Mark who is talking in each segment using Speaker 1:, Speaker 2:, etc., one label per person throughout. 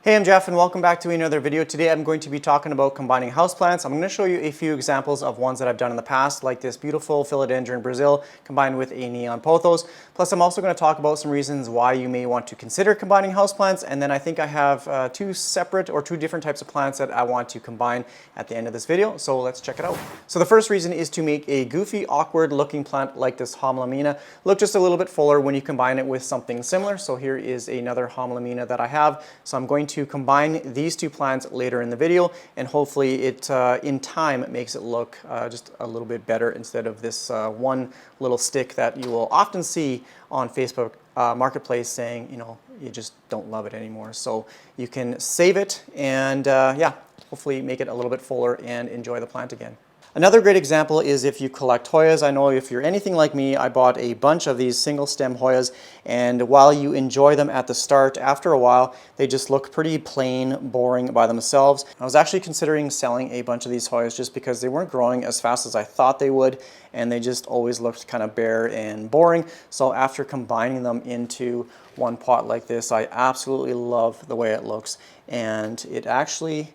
Speaker 1: Hey, I'm Jeff and welcome back to another video. Today I'm going to be talking about combining houseplants. I'm going to show you a few examples of ones that I've done in the past, like this beautiful philodendron Brazil combined with a neon pothos. Plus I'm also going to talk about some reasons why you may want to consider combining houseplants, and then I think I have two different types of plants that I want to combine at the end of this video, so let's check it out. So the first reason is to make a goofy, awkward looking plant like this Homelamina look just a little bit fuller when you combine it with something similar. So here is another Homelamina that I have. So I'm going to combine these two plants later in the video, and hopefully it in time makes it look just a little bit better instead of this one little stick that you will often see on Facebook Marketplace saying, you know, you just don't love it anymore. So you can save it and yeah, hopefully make it a little bit fuller and enjoy the plant again. Another great example is if you collect Hoyas. I know if you're anything like me, I bought a bunch of these single stem Hoyas, and while you enjoy them at the start, after a while they just look pretty plain boring by themselves. I was actually considering selling a bunch of these Hoyas just because they weren't growing as fast as I thought they would, and they just always looked kind of bare and boring. So after combining them into one pot like this, I absolutely love the way it looks. And it actually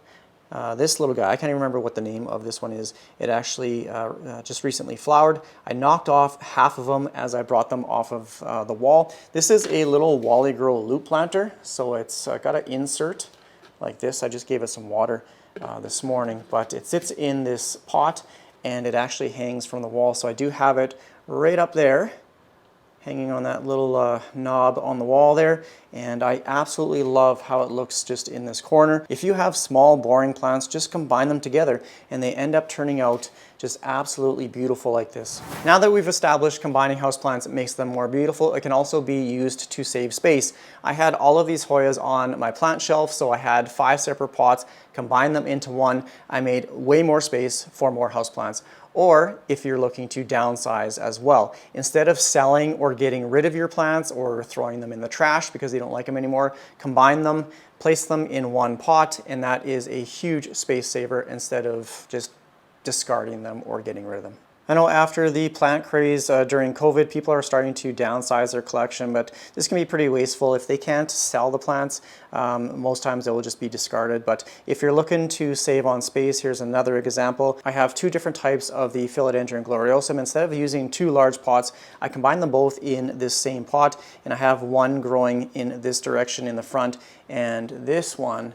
Speaker 1: this little guy, I can't even remember what the name of this one is. It actually just recently flowered. I knocked off half of them as I brought them off of the wall. This is a little Wally Grow loop planter, so it's got an insert like this. I just gave it some water this morning, but it sits in this pot and it actually hangs from the wall. So I do have it right up there, hanging on that little knob on the wall there, and I absolutely love how it looks just in this corner. If you have small boring plants, just combine them together and they end up turning out just absolutely beautiful like this. Now that we've established combining houseplants makes them more beautiful, it can also be used to save space. I had all of these Hoyas on my plant shelf, so I had 5 separate pots, combined them into one. I made way more space for more houseplants. Or if you're looking to downsize as well, instead of selling or getting rid of your plants or throwing them in the trash because you don't like them anymore, combine them, place them in one pot, and that is a huge space saver instead of just discarding them or getting rid of them. I know after the plant craze during COVID, people are starting to downsize their collection, but this can be pretty wasteful. If they can't sell the plants, most times they will just be discarded. But if you're looking to save on space, here's another example. I have 2 different types of the philodendron gloriosum. Instead of using 2 large pots, I combine them both in this same pot, and I have one growing in this direction in the front, and this one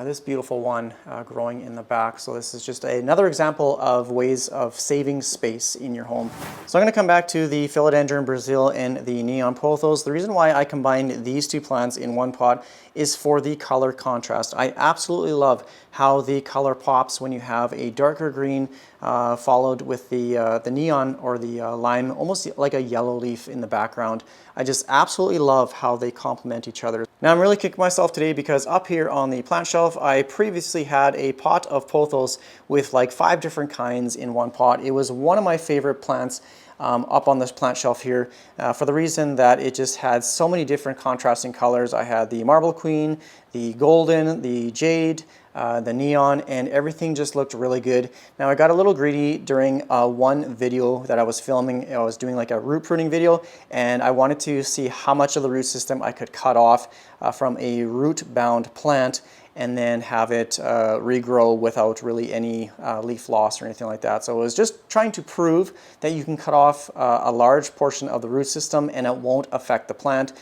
Speaker 1: this beautiful one growing in the back. So this is just another example of ways of saving space in your home. So I'm going to come back to the philodendron Brazil and the neon pothos. The reason why I combined these 2 plants in one pot is for the color contrast. I absolutely love how the color pops when you have a darker green followed with the neon or the lime, almost like a yellow leaf in the background. I just absolutely love how they complement each other. Now I'm really kicking myself today because up here on the plant shelf, I previously had a pot of pothos with like 5 different kinds in one pot. It was one of my favorite plants up on this plant shelf here for the reason that it just had so many different contrasting colors. I had the marble queen, the golden, the jade, the neon, and everything just looked really good. Now I got a little greedy during one video that I was filming. I was doing like a root pruning video, and I wanted to see how much of the root system I could cut off from a root bound plant and then have it regrow without really any leaf loss or anything like that. So it was just trying to prove that you can cut off a large portion of the root system and it won't affect the plant.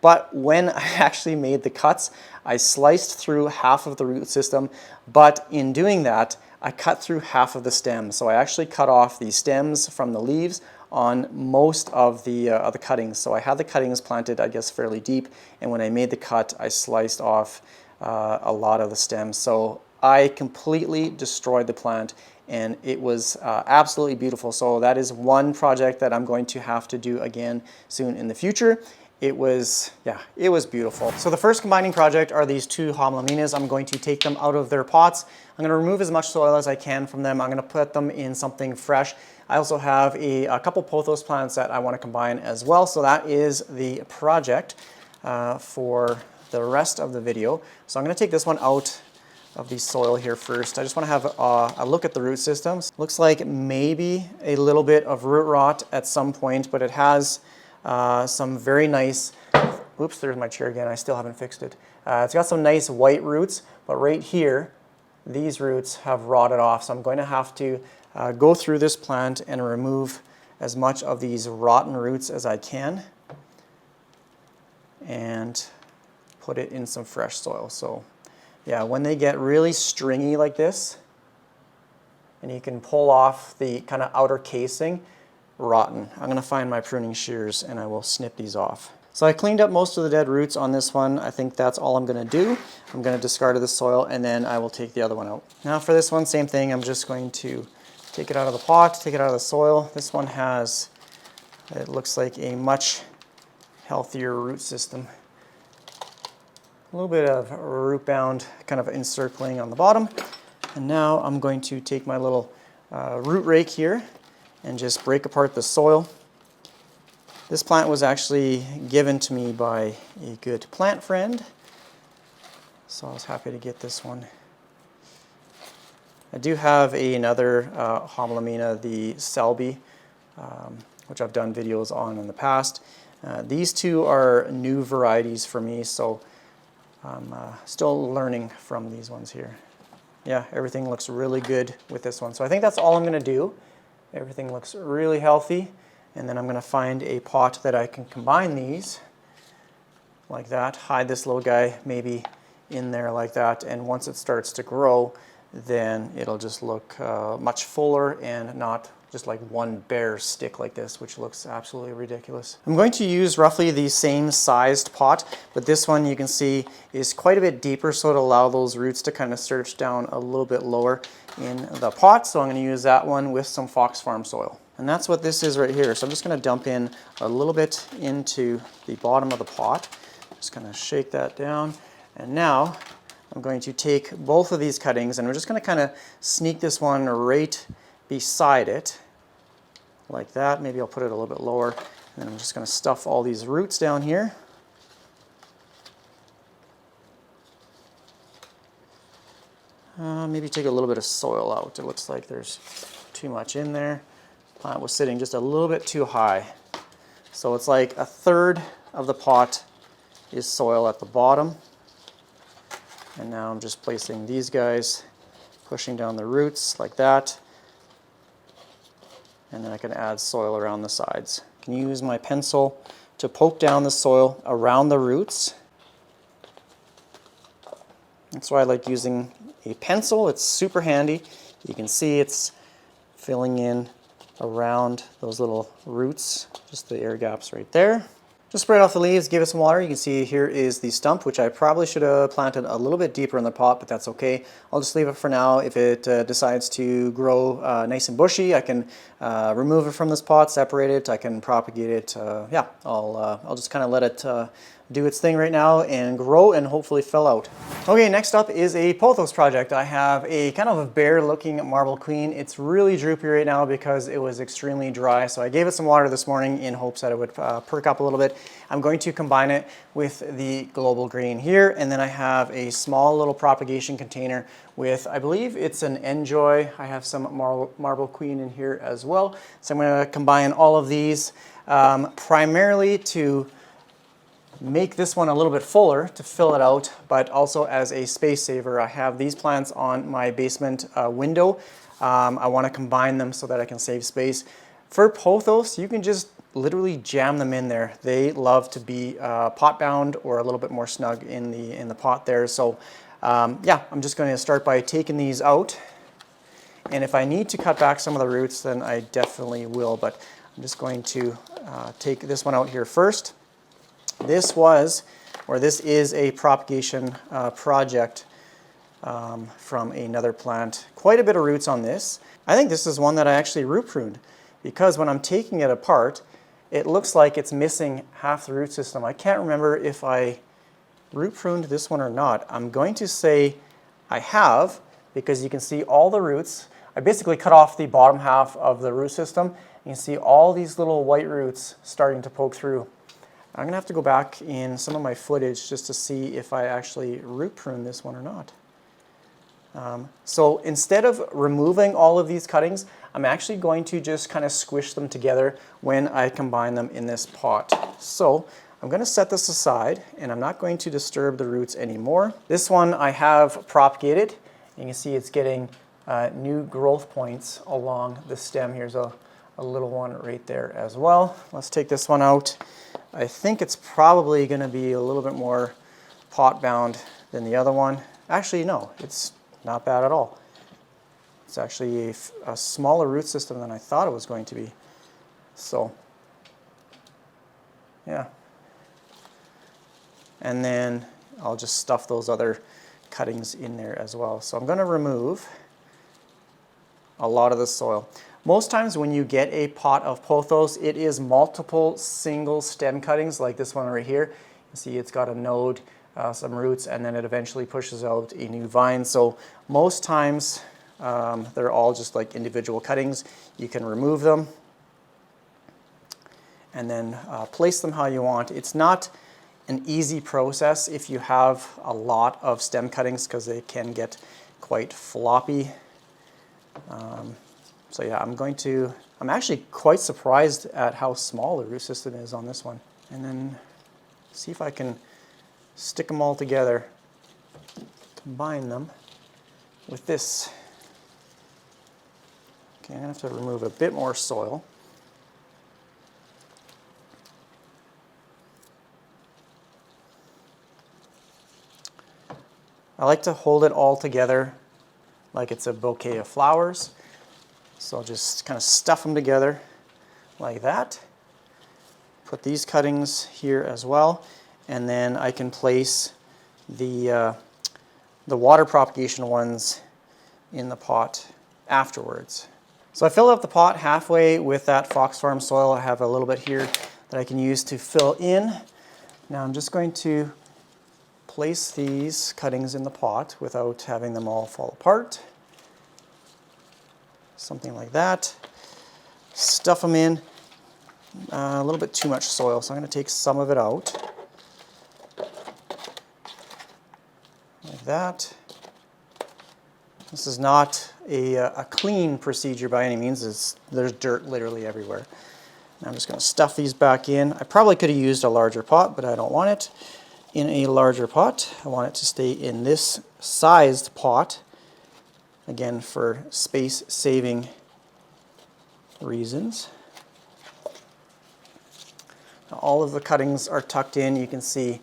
Speaker 1: But when I actually made the cuts, I sliced through half of the root system, but in doing that, I cut through half of the stems. So I actually cut off the stems from the leaves on most of the cuttings. So I had the cuttings planted, I guess, fairly deep, and when I made the cut, I sliced off a lot of the stems. So I completely destroyed the plant, and it was absolutely beautiful. So that is one project that I'm going to have to do again soon in the future. It was, yeah, it was beautiful. So the first combining project are these 2 Homelaminas. I'm going to take them out of their pots. I'm going to remove as much soil as I can from them. I'm going to put them in something fresh. I also have a couple pothos plants that I want to combine as well. So that is the project for the rest of the video. So I'm going to take this one out of the soil here first. I just want to have a look at the root systems. Looks like maybe a little bit of root rot at some point, but it has some very nice, oops, there's my chair again, I still haven't fixed it. It's got some nice white roots, but right here, these roots have rotted off. So I'm going to have to go through this plant and remove as much of these rotten roots as I can and put it in some fresh soil. So yeah, when they get really stringy like this, and you can pull off the kind of outer casing, rotten. I'm going to find my pruning shears and I will snip these off. So I cleaned up most of the dead roots on this one. I think that's all I'm going to do. I'm going to discard of the soil and then I will take the other one out. Now for this one, same thing. I'm just going to take it out of the pot, take it out of the soil. This one has, it looks like a much healthier root system. A little bit of root bound kind of encircling on the bottom. And now I'm going to take my little root rake here and just break apart the soil. This plant was actually given to me by a good plant friend, so I was happy to get this one. I do have another Homelamina, the Selby, which I've done videos on in the past. These two are new varieties for me, so I'm still learning from these ones here. Yeah, everything looks really good with this one. So I think that's all I'm going to do. Everything looks really healthy. And then I'm going to find a pot that I can combine these like that. Hide this little guy maybe in there like that. And once it starts to grow, then it'll just look much fuller and not just like one bare stick like this, which looks absolutely ridiculous. I'm going to use roughly the same sized pot, but this one you can see is quite a bit deeper, so it'll allow those roots to kind of search down a little bit lower in the pot. So I'm going to use that one with some Fox Farm soil. And that's what this is right here. So I'm just going to dump in a little bit into the bottom of the pot. Just kind of shake that down. And now I'm going to take both of these cuttings and we're just going to kind of sneak this one right beside it like that. Maybe I'll put it a little bit lower. And then I'm just going to stuff all these roots down here. Maybe take a little bit of soil out. It looks like there's too much in there. Plant was sitting just a little bit too high. So it's like a third of the pot is soil at the bottom. And now I'm just placing these guys, pushing down the roots like that. And then I can add soil around the sides. I can use my pencil to poke down the soil around the roots. That's why I like using a pencil. It's super handy. You can see it's filling in around those little roots, just the air gaps right there. Just spray it off the leaves, give it some water. You can see here is the stump, which I probably should have planted a little bit deeper in the pot, but that's okay. I'll just leave it for now. If it decides to grow nice and bushy, I can remove it from this pot, separate it, I can propagate it. Yeah, I'll just kind of let it do its thing right now and grow and hopefully fill out. Okay, next up is a pothos project. I have a kind of a bare looking marble queen. It's really droopy right now because it was extremely dry, so I gave it some water this morning in hopes that it would perk up a little bit. I'm going to combine it with the global green here, and then I have a small little propagation container with, I believe it's an Enjoy. I have some marble queen in here as well. So I'm going to combine all of these primarily to make this one a little bit fuller to fill it out, but also as a space saver. I have these plants on my basement window. I want to combine them so that I can save space. For pothos, you can just literally jam them in there. They love to be pot bound or a little bit more snug in the pot there. So yeah, I'm just going to start by taking these out. And if I need to cut back some of the roots, then I definitely will. But I'm just going to take this one out here first. This is a propagation project from another plant. Quite a bit of roots on this. I think this is one that I actually root pruned, because when I'm taking it apart, it looks like it's missing half the root system. I can't remember if I root pruned this one or not. I'm going to say I have, because you can see all the roots. I basically cut off the bottom half of the root system. You can see all these little white roots starting to poke through. I'm going to have to go back in some of my footage just to see if I actually root prune this one or not. So instead of removing all of these cuttings, I'm actually going to just kind of squish them together when I combine them in this pot. So I'm going to set this aside, and I'm not going to disturb the roots anymore. This one I have propagated. You can see it's getting new growth points along the stem. Here's a little one right there as well. Let's take this one out. I think it's probably going to be a little bit more pot bound than the other one. Actually, no, it's not bad at all. It's actually a smaller root system than I thought it was going to be. So, yeah. And then I'll just stuff those other cuttings in there as well. So I'm going to remove a lot of the soil. Most times when you get a pot of pothos, it is multiple single stem cuttings like this one right here. You see it's got a node, some roots, and then it eventually pushes out a new vine. So most times they're all just like individual cuttings. You can remove them and then place them how you want. It's not an easy process if you have a lot of stem cuttings because they can get quite floppy. So yeah, I'm actually quite surprised at how small the root system is on this one. And then see if I can stick them all together, combine them with this. Okay, I'm gonna have to remove a bit more soil. I like to hold it all together like it's a bouquet of flowers. So I'll just kind of stuff them together like that. Put these cuttings here as well, and then I can place the water propagation ones in the pot afterwards. So I filled up the pot halfway with that Fox Farm soil. I have a little bit here that I can use to fill in. Now I'm just going to place these cuttings in the pot without having them all fall apart. Something like that. Stuff them in. A little bit too much soil, so I'm going to take some of it out. Like that. This is not a clean procedure by any means. There's dirt literally everywhere. Now I'm just going to stuff these back in. I probably could have used a larger pot, but I don't want it in a larger pot. I want it to stay in this sized pot. Again, for space saving reasons. Now, all of the cuttings are tucked in. You can see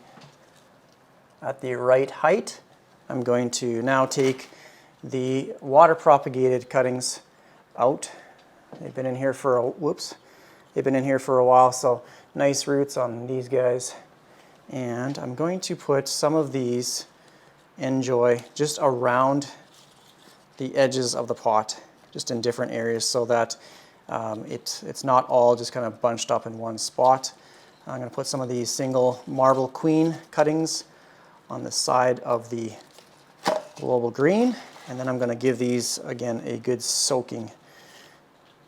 Speaker 1: at the right height. I'm going to now take the water propagated cuttings out. They've been in here for a while, so nice roots on these guys. And I'm going to put some of these Enjoy just around the edges of the pot, just in different areas, so that it's not all just kind of bunched up in one spot. I'm going to put some of these single marble queen cuttings on the side of the global green, and then I'm going to give these again a good soaking.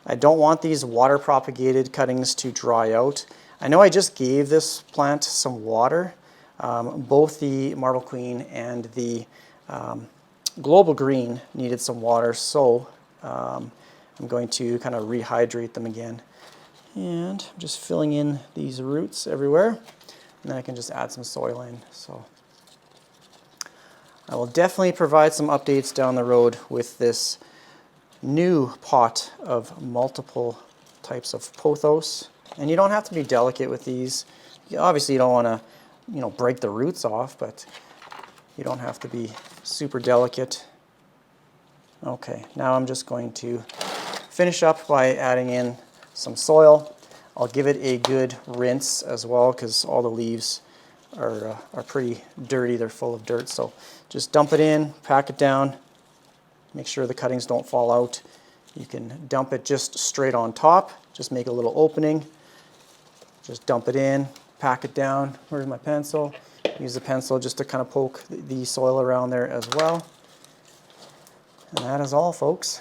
Speaker 1: I don't want these water propagated cuttings to dry out. I know I just gave this plant some water. Both the marble queen and the global green needed some water, so I'm going to kind of rehydrate them again. And I'm just filling in these roots everywhere, and then I can just add some soil in. So I will definitely provide some updates down the road with this new pot of multiple types of pothos. And you don't have to be delicate with these. Obviously you don't want to, break the roots off, but you don't have to be super delicate. Okay, now I'm just going to finish up by adding in some soil. I'll give it a good rinse as well, because all the leaves are pretty dirty. They're full of dirt. So just dump it in, pack it down, make sure the cuttings don't fall out. You can dump it just straight on top, just make a little opening, just dump it in, pack it down. Where's my pencil? Use the pencil just to kind of poke the soil around there as well. And that is all, folks.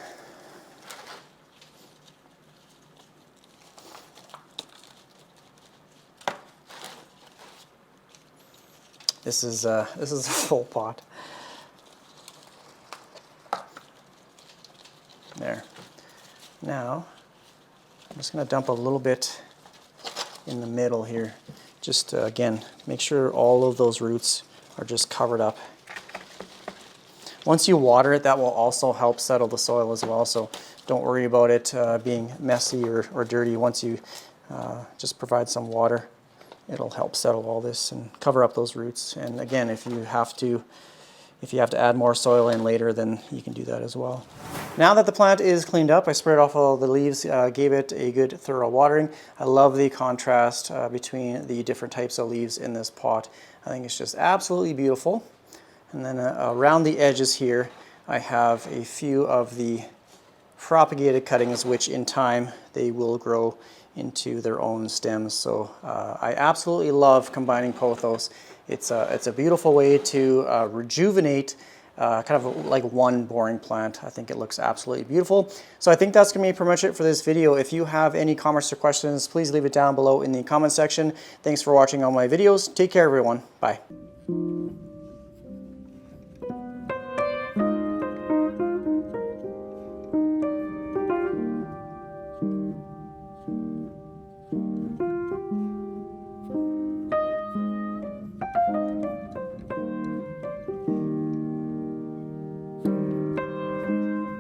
Speaker 1: This is a full pot. There. Now, I'm just going to dump a little bit in the middle here. Just again, make sure all of those roots are just covered up. Once you water it, that will also help settle the soil as well, so don't worry about it being messy or dirty. Once you just provide some water, it'll help settle all this and cover up those roots. And again, if you have to add more soil in later, then you can do that as well. Now that the plant is cleaned up, I sprayed off all the leaves, gave it a good thorough watering. I love the contrast between the different types of leaves in this pot. I think it's just absolutely beautiful. And then around the edges here, I have a few of the propagated cuttings, which in time they will grow into their own stems. So I absolutely love combining pothos. It's a beautiful way to rejuvenate kind of like one boring plant. I think it looks absolutely beautiful. So I think that's going to be pretty much it for this video. If you have any comments or questions, please leave it down below in the comment section. Thanks for watching all my videos. Take care, everyone. Bye.